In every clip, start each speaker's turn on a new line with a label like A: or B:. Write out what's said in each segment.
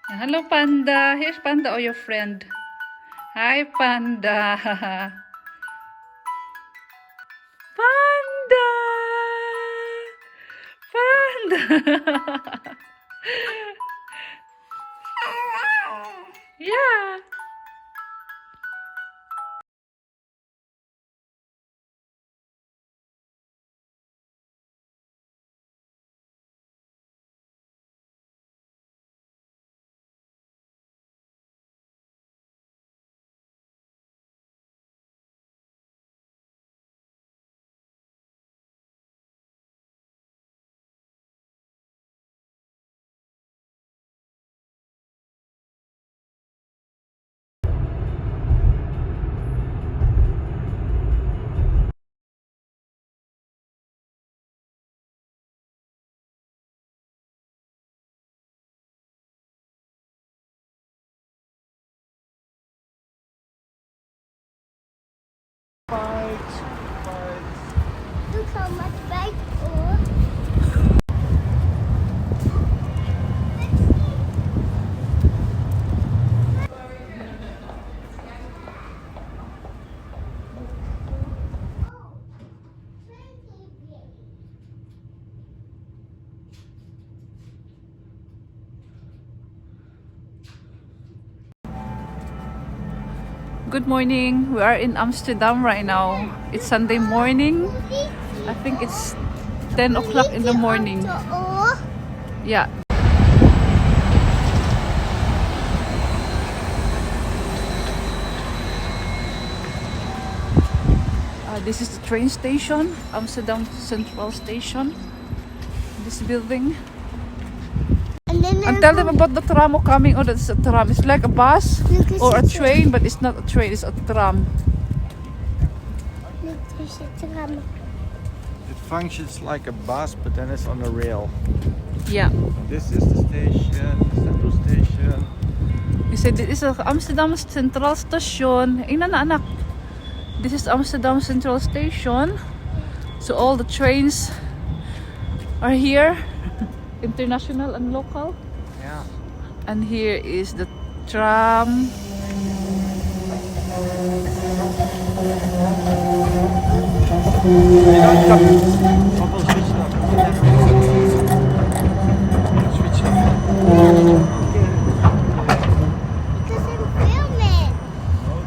A: Hello, Panda. Here's Panda or your friend. Hi, Panda. Panda. Panda. Yeah.
B: Look how much bag. Oh.
A: Good morning. We are in Amsterdam right now. It's Sunday morning. I think it's 10 o'clock in the morning. Yeah. This is the train station, Amsterdam Central Station. This building. And tell them about the tram coming. Oh, that's a tram. It's like a bus or a train, but it's not a train. It's a tram.
C: It functions like a bus, but then it's on a rail.
A: Yeah.
C: This is the station, the central station.
A: You said this is Amsterdam Central Station. Ina na anak. This is Amsterdam Central Station. So all the trains are here, international and local.
C: Yeah.
A: And here is the tram.
C: Switch off.
B: Because I'm filming.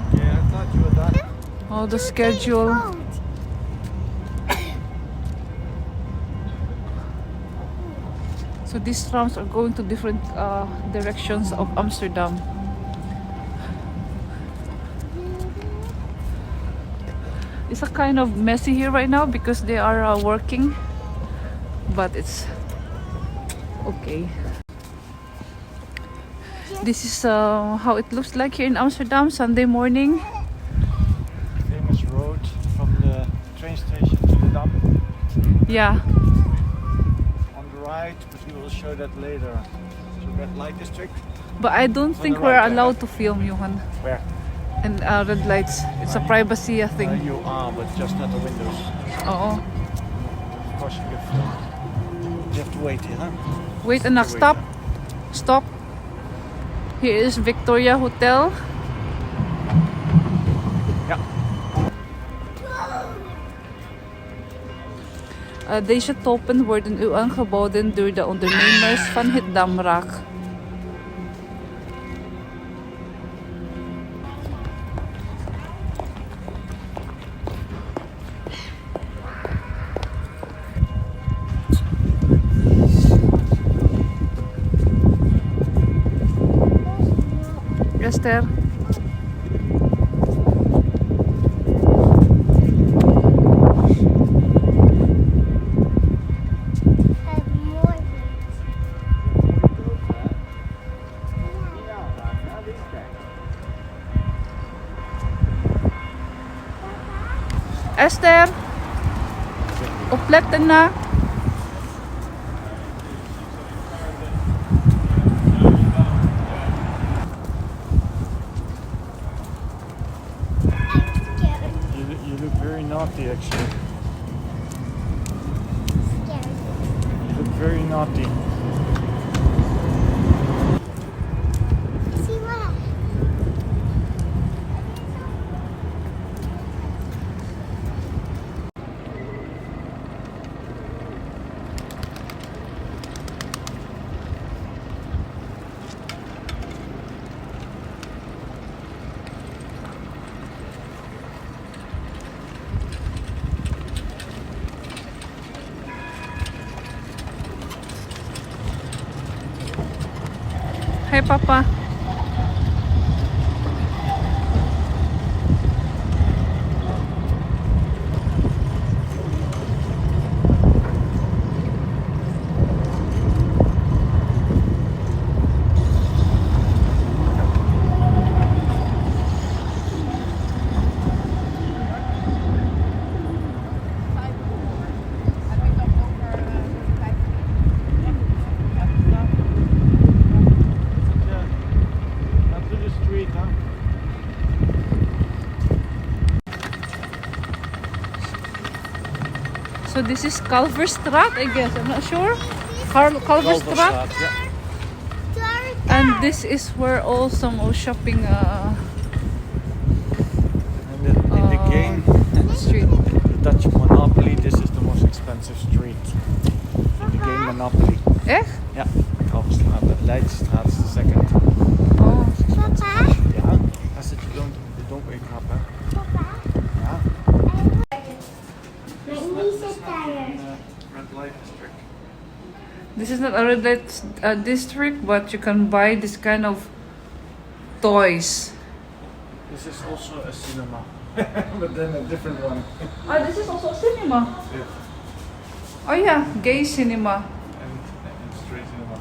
C: Okay, I thought you were done.
A: All the schedule. So these trams are going to different directions of Amsterdam. It's a kind of messy here right now because they are working, but it's okay. This is how it looks like here in Amsterdam Sunday morning.
C: Famous road from the train station to the Dam.
A: Yeah.
C: On the right, but we will show that later. So red light district.
A: But I don't think
C: the
A: we're
C: right,
A: allowed to film, Johan.
C: Where?
A: And red lights. It's a privacy thing.
C: You are, but just not the windows.
A: Oo.
C: Of course you can film. You have to wait here, huh?
A: Wait, anak, stop. Stop. Here is Victoria Hotel.
C: Ja.
A: Deze topen worden u aangeboden door de ondernemers van het Damrak. Esther. Esther. Opletten na.
C: You look very naughty actually. You look very naughty.
A: Hey, Papa.
C: Not to the street, huh?
A: So this is Kalverstraat, I guess. I'm not sure. Kalverstraat.
C: Yeah.
A: And this is where all some shopping
C: And in the game,
A: street.
C: the Dutch Monopoly, this is the most expensive street. In the game Monopoly.
A: Echt?
C: Ja, Kalverstraat. Leidstraat is the second.
A: Oh.
B: Papa,
C: Ja, I said you don't wake up, hè?
B: Papa,
C: Ja.
B: my niece is tired.
C: Red light district.
A: This is not a red light district, but you can buy this kind of toys.
C: This is also a cinema, but then a different one.
A: Ah, this is also cinema.
C: Yeah.
A: Oh yeah, gay cinema.
C: And straight cinema.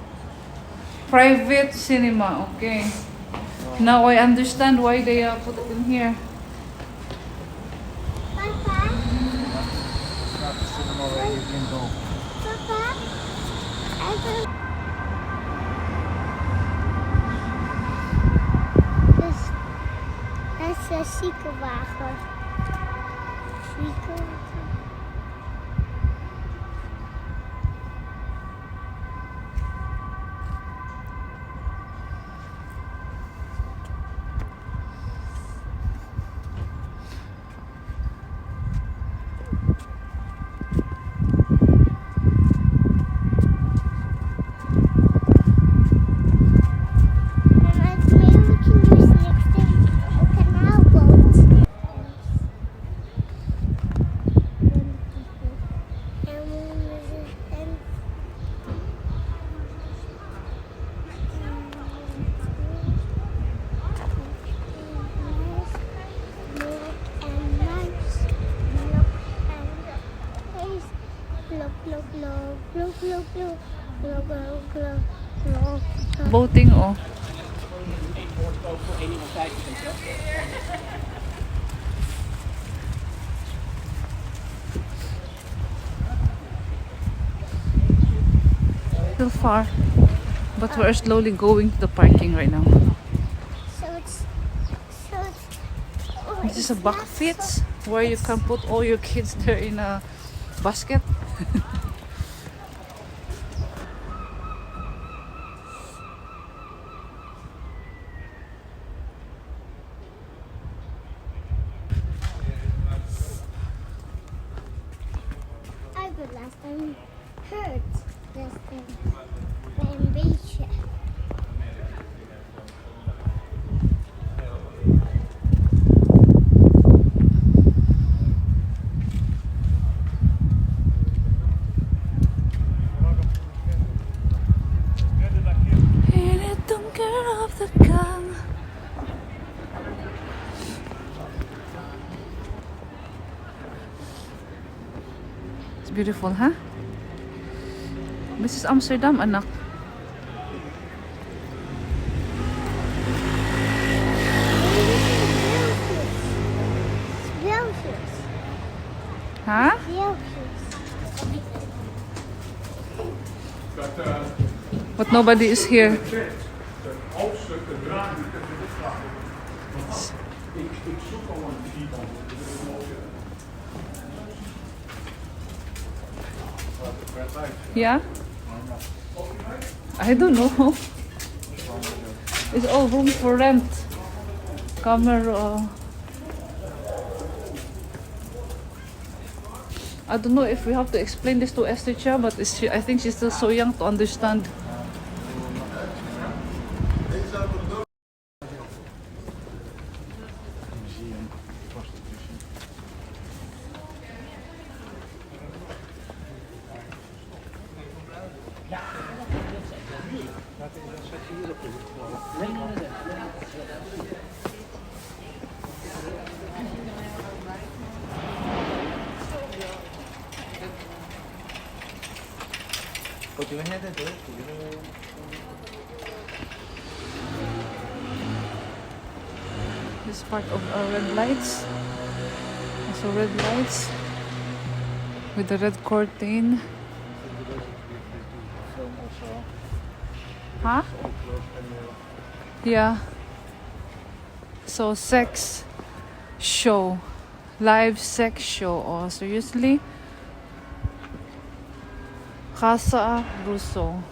A: Private cinema, okay. Now I understand why they put it in here.
B: Papa,
C: It's not a cinema where you can go.
B: Papa, I don't. Dat is een ziekenwagen. Ziekenwagen. And maybe we can use next time a canal boat.
A: Boating, oh. Still far, but we're slowly going to the parking right now. This is a bucket where you can put all your kids there in a basket.
B: I got last time hurt. Last time. Bij een beetje.
A: In het donker op de gang. It's beautiful, huh? This is Amsterdam, anak.
B: Wilsjes.
A: Huh?
B: Wilsjes.
A: But nobody is here. Yeah? I don't know. It's all room for rent. Camera. I don't know if we have to explain this to Esther, but I think she's still so young to understand.
C: Museum, prostitution. Ja, dat zet je hier op de
A: This part of our red lights. Also red lights with the red curtain. Huh? Yeah. So sex show. Live sex show. Oh, seriously? Casa Russo.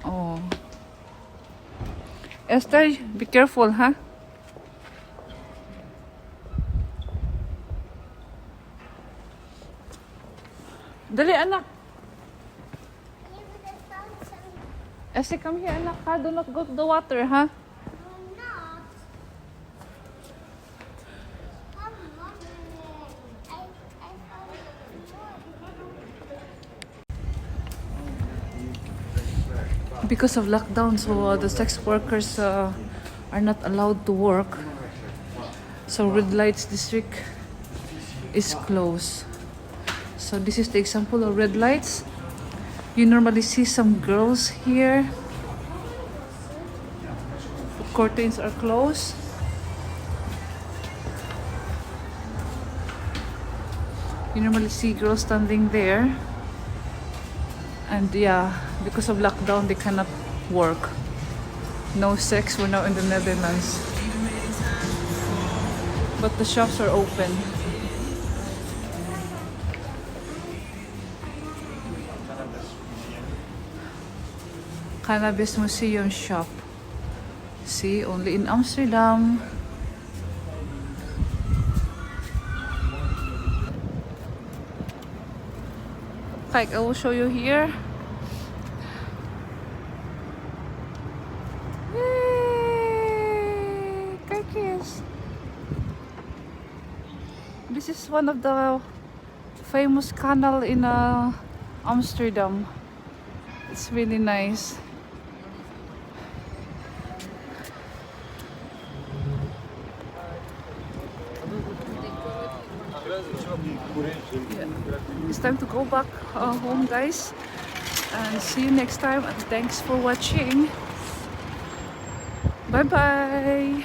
A: Oh. Esther, be careful, huh? Dali, anak. Esther, come here, anak, ha? Do not go to the water, huh? Because of lockdown, so the sex workers are not allowed to work. So red lights district is closed. So this is the example of red lights. You normally see some girls here. The curtains are closed. You normally see girls standing there. And yeah, because of lockdown, they cannot work. No sex. We're now in the Netherlands. But the shops are open. Cannabis Museum shop. See, only in Amsterdam. Like, I will show you here. Yay! Cookies. This is one of the famous canal in Amsterdam. It's really nice. Yeah. It's time to go back home, guys, and see you next time, and thanks for watching. Bye bye.